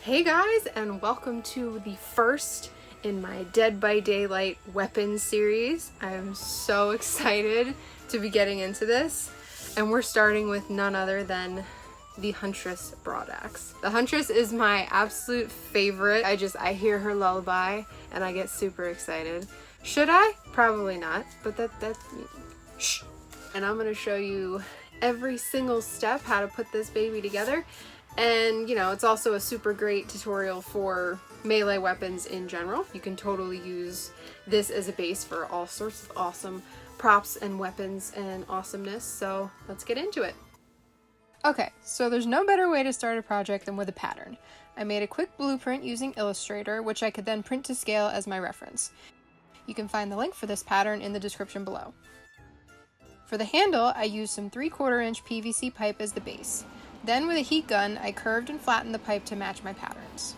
Hey guys, and welcome to the first in my Dead by Daylight weapons series. I am so excited to be getting into this, and we're starting with none other than the Huntress broadaxe. The Huntress is my absolute favorite. I hear her lullaby and I get super excited. Should I? Probably not, but that's shh. And I'm gonna show you every single step how to put this baby together. And you know, it's also a super great tutorial for melee weapons in general. You can totally use this as a base for all sorts of awesome props and weapons and awesomeness. So let's get into it. Okay, so there's no better way to start a project than with a pattern. I made a quick blueprint using Illustrator, which I could then print to scale as my reference. You can find the link for this pattern in the description below. For the handle, I used some 3/4 inch PVC pipe as the base. Then with a heat gun, I curved and flattened the pipe to match my patterns.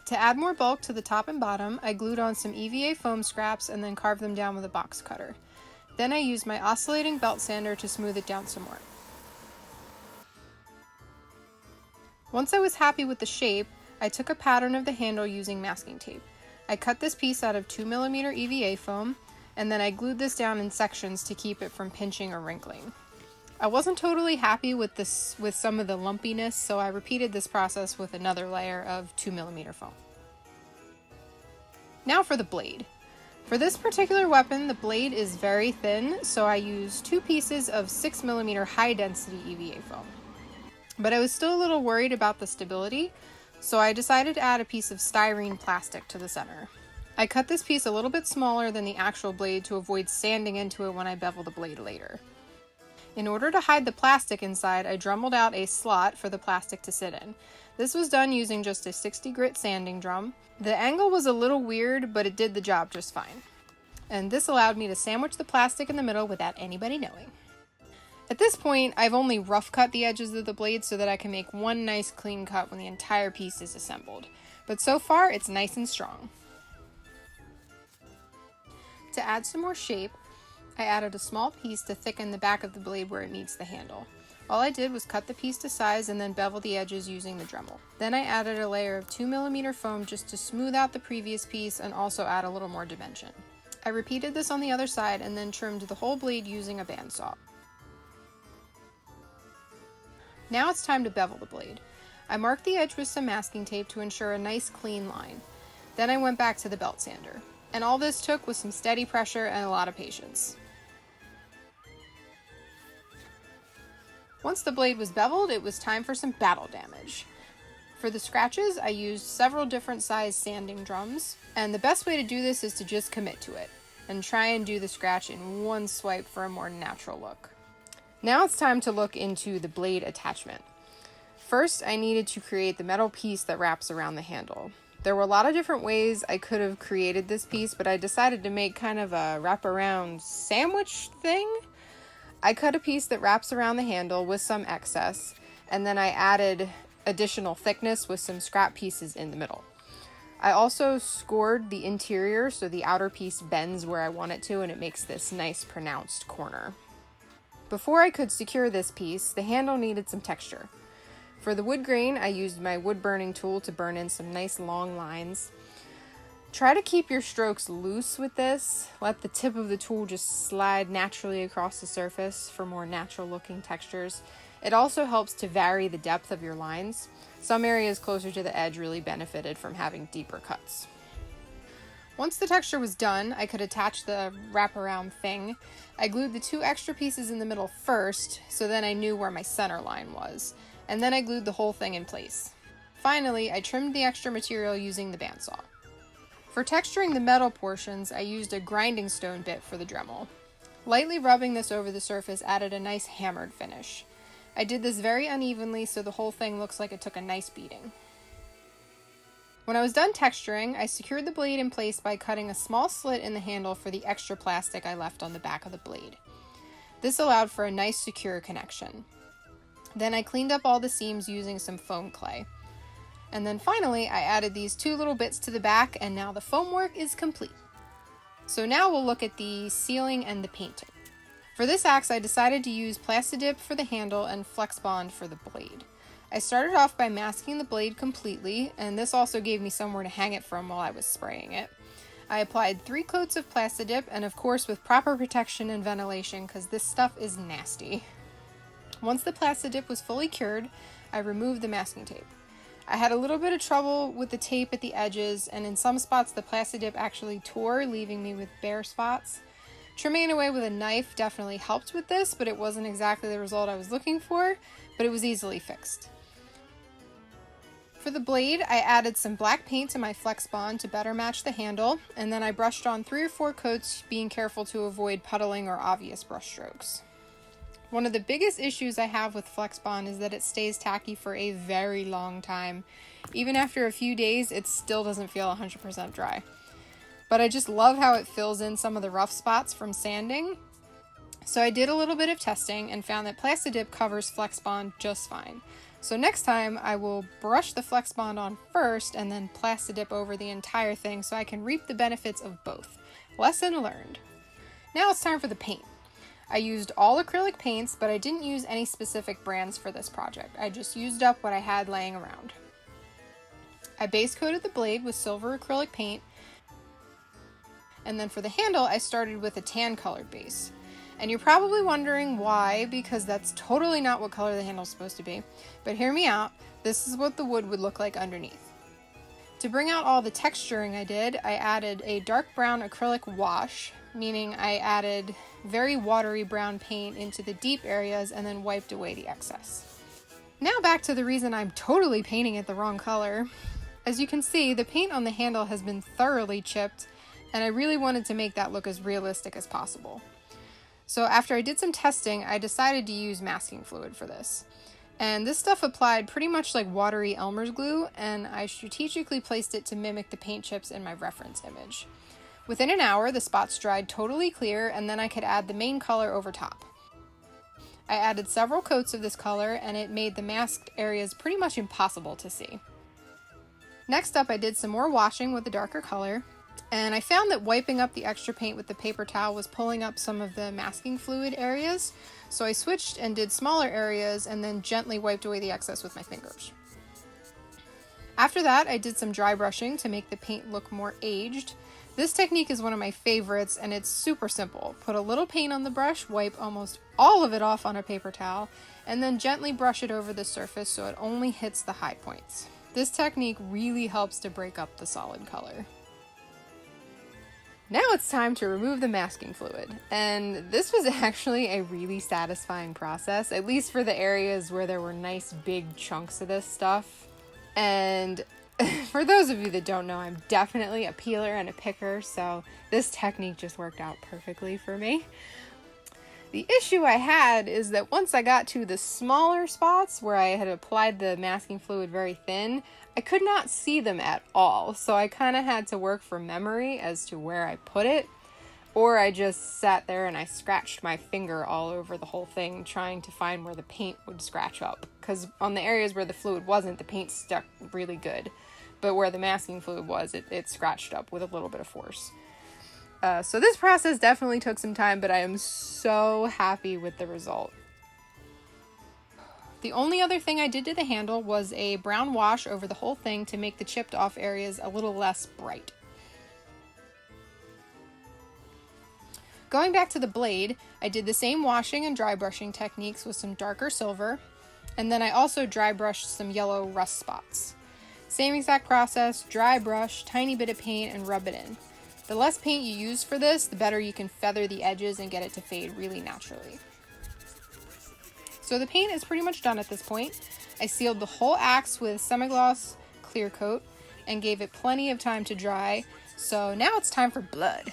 To add more bulk to the top and bottom, I glued on some EVA foam scraps and then carved them down with a box cutter. Then I used my oscillating belt sander to smooth it down some more. Once I was happy with the shape, I took a pattern of the handle using masking tape. I cut this piece out of 2mm EVA foam, and then I glued this down in sections to keep it from pinching or wrinkling. I wasn't totally happy with some of the lumpiness, so I repeated this process with another layer of 2mm foam. Now for the blade. For this particular weapon, the blade is very thin, so I used 2 pieces of 6mm high-density EVA foam. But I was still a little worried about the stability, so I decided to add a piece of styrene plastic to the center. I cut this piece a little bit smaller than the actual blade to avoid sanding into it when I bevel the blade later. In order to hide the plastic inside, I drummed out a slot for the plastic to sit in. This was done using just a 60 grit sanding drum. The angle was a little weird, but it did the job just fine. And this allowed me to sandwich the plastic in the middle without anybody knowing. At this point, I've only rough cut the edges of the blade so that I can make one nice clean cut when the entire piece is assembled. But so far, it's nice and strong. To add some more shape, I added a small piece to thicken the back of the blade where it meets the handle. All I did was cut the piece to size and then bevel the edges using the Dremel. Then I added a layer of 2mm foam just to smooth out the previous piece and also add a little more dimension. I repeated this on the other side and then trimmed the whole blade using a bandsaw. Now it's time to bevel the blade. I marked the edge with some masking tape to ensure a nice clean line. Then I went back to the belt sander. And all this took was some steady pressure and a lot of patience. Once the blade was beveled, it was time for some battle damage. For the scratches, I used several different size sanding drums, and the best way to do this is to just commit to it, and try and do the scratch in one swipe for a more natural look. Now it's time to look into the blade attachment. First, I needed to create the metal piece that wraps around the handle. There were a lot of different ways I could have created this piece, but I decided to make kind of a wraparound sandwich thing. I cut a piece that wraps around the handle with some excess, and then I added additional thickness with some scrap pieces in the middle. I also scored the interior so the outer piece bends where I want it to, and it makes this nice pronounced corner. Before I could secure this piece, the handle needed some texture. For the wood grain, I used my wood burning tool to burn in some nice long lines. Try to keep your strokes loose with this. Let the tip of the tool just slide naturally across the surface for more natural looking textures. It also helps to vary the depth of your lines. Some areas closer to the edge really benefited from having deeper cuts. Once the texture was done, I could attach the wraparound thing. I glued the 2 extra pieces in the middle first, so then I knew where my center line was. And then I glued the whole thing in place. Finally, I trimmed the extra material using the bandsaw. For texturing the metal portions, I used a grinding stone bit for the Dremel. Lightly rubbing this over the surface added a nice hammered finish. I did this very unevenly so the whole thing looks like it took a nice beating. When I was done texturing, I secured the blade in place by cutting a small slit in the handle for the extra plastic I left on the back of the blade. This allowed for a nice secure connection. Then I cleaned up all the seams using some foam clay. And then finally, I added these 2 little bits to the back, and now the foam work is complete. So now we'll look at the sealing and the painting. For this axe, I decided to use plastidip for the handle and flexbond for the blade. I started off by masking the blade completely, and this also gave me somewhere to hang it from while I was spraying it. I applied 3 coats of plastidip, and of course with proper protection and ventilation, because this stuff is nasty. Once the plastidip was fully cured, I removed the masking tape. I had a little bit of trouble with the tape at the edges, and in some spots the plastidip actually tore, leaving me with bare spots. Trimming it away with a knife definitely helped with this, but it wasn't exactly the result I was looking for, but it was easily fixed. For the blade, I added some black paint to my flexbond to better match the handle, and then I brushed on 3 or 4 coats, being careful to avoid puddling or obvious brush strokes. One of the biggest issues I have with flexbond is that it stays tacky for a very long time. Even after a few days, it still doesn't feel 100% dry. But I just love how it fills in some of the rough spots from sanding. So I did a little bit of testing and found that plastidip covers flexbond just fine. So next time I will brush the flexbond on first and then plastidip over the entire thing so I can reap the benefits of both. Lesson learned. Now it's time for the paint. I used all acrylic paints, but I didn't use any specific brands for this project. I just used up what I had laying around. I base coated the blade with silver acrylic paint, and then for the handle I started with a tan colored base. And you're probably wondering why, because that's totally not what color the handle's supposed to be. But hear me out, this is what the wood would look like underneath. To bring out all the texturing I did, I added a dark brown acrylic wash, meaning I added very watery brown paint into the deep areas and then wiped away the excess. Now back to the reason I'm totally painting it the wrong color. As you can see, the paint on the handle has been thoroughly chipped, and I really wanted to make that look as realistic as possible. So after I did some testing, I decided to use masking fluid for this. And this stuff applied pretty much like watery Elmer's glue, and I strategically placed it to mimic the paint chips in my reference image. Within an hour, the spots dried totally clear, and then I could add the main color over top. I added several coats of this color, and it made the masked areas pretty much impossible to see. Next up, I did some more washing with the darker color, and I found that wiping up the extra paint with the paper towel was pulling up some of the masking fluid areas, so I switched and did smaller areas and then gently wiped away the excess with my fingers. After that, I did some dry brushing to make the paint look more aged. This technique is one of my favorites, and it's super simple. Put a little paint on the brush, wipe almost all of it off on a paper towel, and then gently brush it over the surface so it only hits the high points. This technique really helps to break up the solid color. Now it's time to remove the masking fluid, and this was actually a really satisfying process, at least for the areas where there were nice big chunks of this stuff. And for those of you that don't know, I'm definitely a peeler and a picker, so this technique just worked out perfectly for me. The issue I had is that once I got to the smaller spots where I had applied the masking fluid very thin, I could not see them at all, so I kind of had to work from memory as to where I put it, or I just sat there and I scratched my finger all over the whole thing trying to find where the paint would scratch up, because on the areas where the fluid wasn't, the paint stuck really good, but where the masking fluid was, it scratched up with a little bit of force. So this process definitely took some time, but I am so happy with the result. The only other thing I did to the handle was a brown wash over the whole thing to make the chipped off areas a little less bright. Going back to the blade, I did the same washing and dry brushing techniques with some darker silver, and then I also dry brushed some yellow rust spots. Same exact process, dry brush, tiny bit of paint, and rub it in. The less paint you use for this, the better you can feather the edges and get it to fade really naturally. So the paint is pretty much done at this point. I sealed the whole axe with semi-gloss clear coat and gave it plenty of time to dry, so now it's time for blood.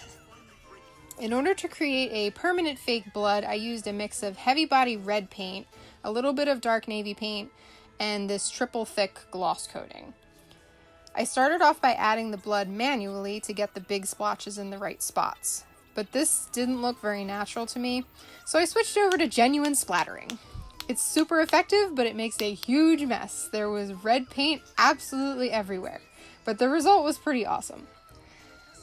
In order to create a permanent fake blood, I used a mix of heavy body red paint, a little bit of dark navy paint, and this triple thick gloss coating. I started off by adding the blood manually to get the big splotches in the right spots, but this didn't look very natural to me, so I switched over to genuine splattering. It's super effective, but it makes a huge mess. There was red paint absolutely everywhere, but the result was pretty awesome.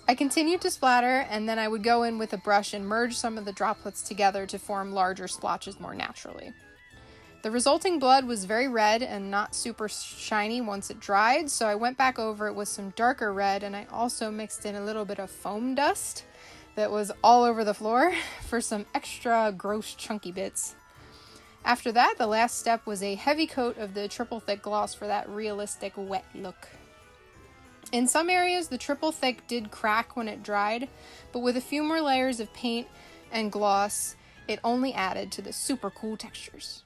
I continued to splatter, and then I would go in with a brush and merge some of the droplets together to form larger splotches more naturally. The resulting blood was very red and not super shiny once it dried, so I went back over it with some darker red, and I also mixed in a little bit of foam dust that was all over the floor for some extra gross chunky bits. After that, the last step was a heavy coat of the triple thick gloss for that realistic wet look. In some areas, the triple thick did crack when it dried, but with a few more layers of paint and gloss, it only added to the super cool textures.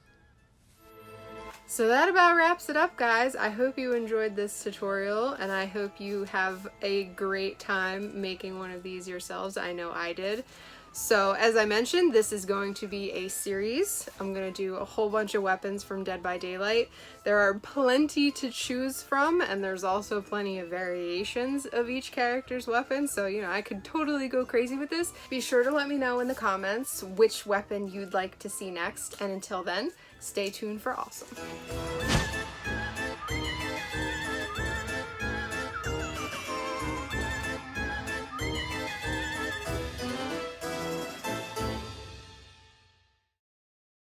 So that about wraps it up, guys. I hope you enjoyed this tutorial, and I hope you have a great time making one of these yourselves. I know I did. So as I mentioned, this is going to be a series. I'm going to do a whole bunch of weapons from Dead by Daylight. There are plenty to choose from, and there's also plenty of variations of each character's weapon, so you know, I could totally go crazy with this. Be sure to let me know in the comments which weapon you'd like to see next, and until then, stay tuned for awesome.